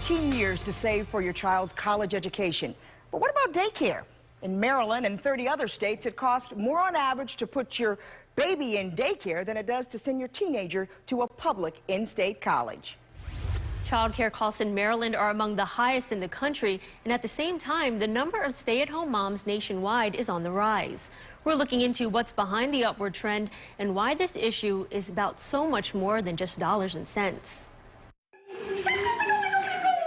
13 years to save for your child's college education. But what about daycare? In Maryland and 30 other states, it costs more on average to put your baby in daycare than it does to send your teenager to a public in-state college. Childcare costs in Maryland are among the highest in the country, and at the same time, the number of stay-at-home moms nationwide is on the rise. We're looking into what's behind the upward trend and why this issue is about so much more than just dollars and cents.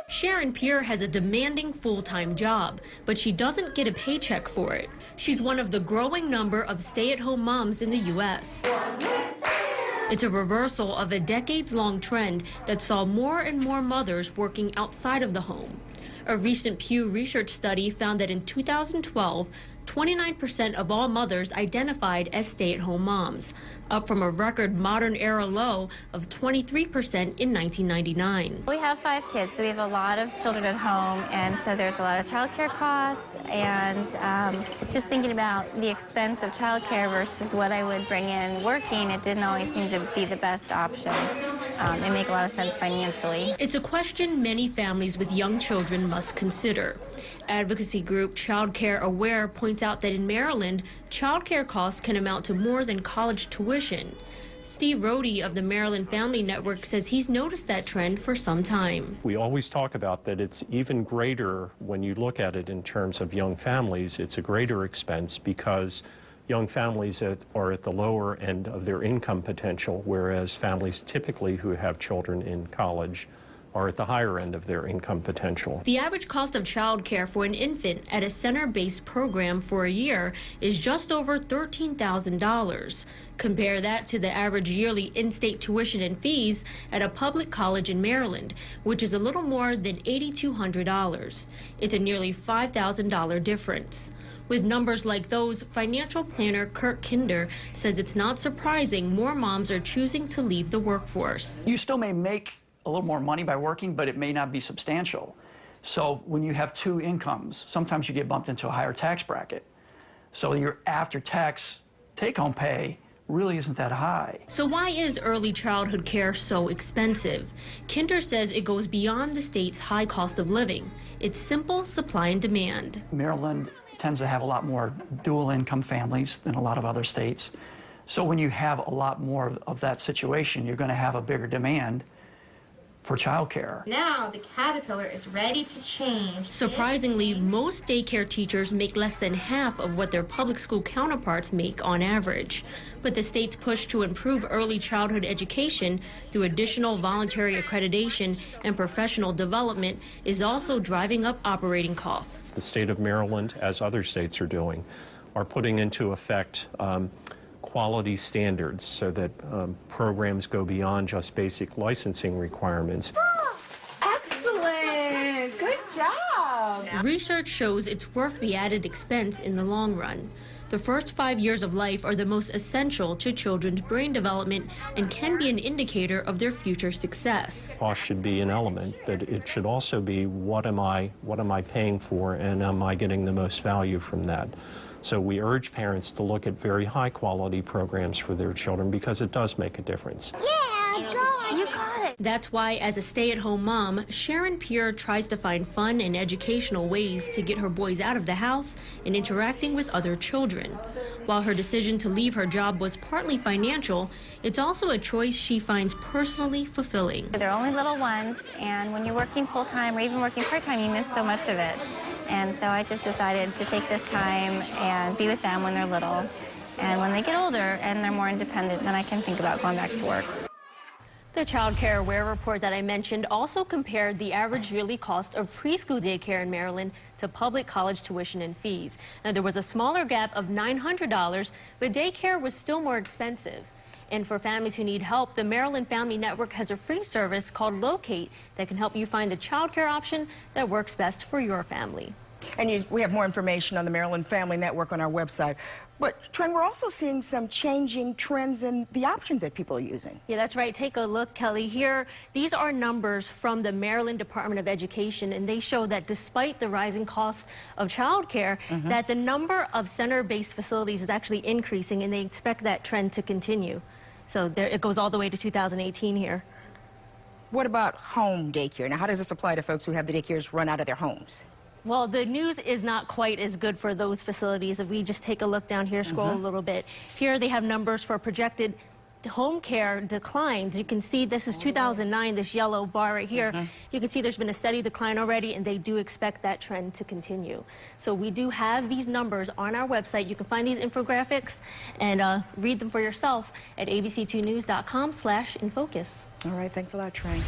Sharon Peer has a demanding full-time job, but she doesn't get a paycheck for it. She's one of the growing number of stay-at-home moms in the U.S. It's a reversal of a decades-long trend that saw more and more mothers working outside of the home. A recent Pew Research study found that in 2012, 29% of all mothers identified as stay-at-home moms, up from a record modern-era low of 23% in 1999. We have 5 kids, so we have a lot of children at home, and so there's a lot of childcare costs, and just thinking about the expense of childcare versus what I would bring in working, it didn't always seem to be the best option. It make a lot of sense financially. It's a question many families with young children must consider. Advocacy group Childcare Aware points out that in Maryland, childcare costs can amount to more than college tuition. Steve Rohde of the Maryland Family Network says he's noticed that trend for some time. We always talk about that it's even greater when you look at it in terms of young families. It's a greater expense because young families are at the lower end of their income potential, whereas families typically who have children in college are at the higher end of their income potential. The average cost of childcare for an infant at a center-based program for a year is just over $13,000. Compare that to the average yearly in-state tuition and fees at a public college in Maryland, which is a little more than $8,200. It's a nearly $5,000 difference. With numbers like those, financial planner Kirk Kinder says it's not surprising more moms are choosing to leave the workforce. You still may make a little more money by working, but it may not be substantial. So when you have 2 incomes, sometimes you get bumped into a higher tax bracket. So your after-tax take-home pay really isn't that high. So why is early childhood care so expensive? Kinder says it goes beyond the state's high cost of living. It's simple supply and demand. Maryland tends to have a lot more dual income families than a lot of other states. So when you have a lot more of that situation, you're going to have a bigger demand for childcare. Now the caterpillar is ready to change. Surprisingly, most daycare teachers make less than half of what their public school counterparts make on average. But the state's push to improve early childhood education through additional voluntary accreditation and professional development is also driving up operating costs. The state of Maryland, as other states are doing, are putting into effect quality standards so that programs go beyond just basic licensing requirements. Excellent! Good job! Research shows it's worth the added expense in the long run. The first 5 years of life are the most essential to children's brain development and can be an indicator of their future success. Cost should be an element, but it should also be what am I paying for, and am I getting the most value from that? So we urge parents to look at very high-quality programs for their children because it does make a difference. Yeah, go! You got it! That's why, as a stay-at-home mom, Sharon Peer tries to find fun and educational ways to get her boys out of the house and interacting with other children. While her decision to leave her job was partly financial, it's also a choice she finds personally fulfilling. They're only little ones, and when you're working full-time or even working part-time, you miss so much of it. And so I just decided to take this time and be with them when they're little. And when they get older and they're more independent, then I can think about going back to work. The Childcare Aware report that I mentioned also compared the average yearly cost of preschool daycare in Maryland to public college tuition and fees. Now, there was a smaller gap of $900, but daycare was still more expensive. And for families who need help, the Maryland Family Network has a free service called Locate that can help you find the childcare option that works best for your family. And we have more information on the Maryland Family Network on our website. But, Trent, we're also seeing some changing trends in the options that people are using. Yeah, that's right. Take a look, Kelly. Here, these are numbers from the Maryland Department of Education, and they show that despite the rising costs of childcare, that the number of center-based facilities is actually increasing, and they expect that trend to continue. So there, it goes all the way to 2018 here. What about home daycare? Now, how does this apply to folks who have the daycares run out of their homes? Well, the news is not quite as good for those facilities. If we just take a look down here, scroll a little bit. Here they have numbers for projected home care declines. You can see this is 2009, this yellow bar right here. You can see there's been a steady decline already, and they do expect that trend to continue. So we do have these numbers on our website. You can find these infographics and read them for yourself at abc2news.com/infocus. All right, thanks a lot, Trey.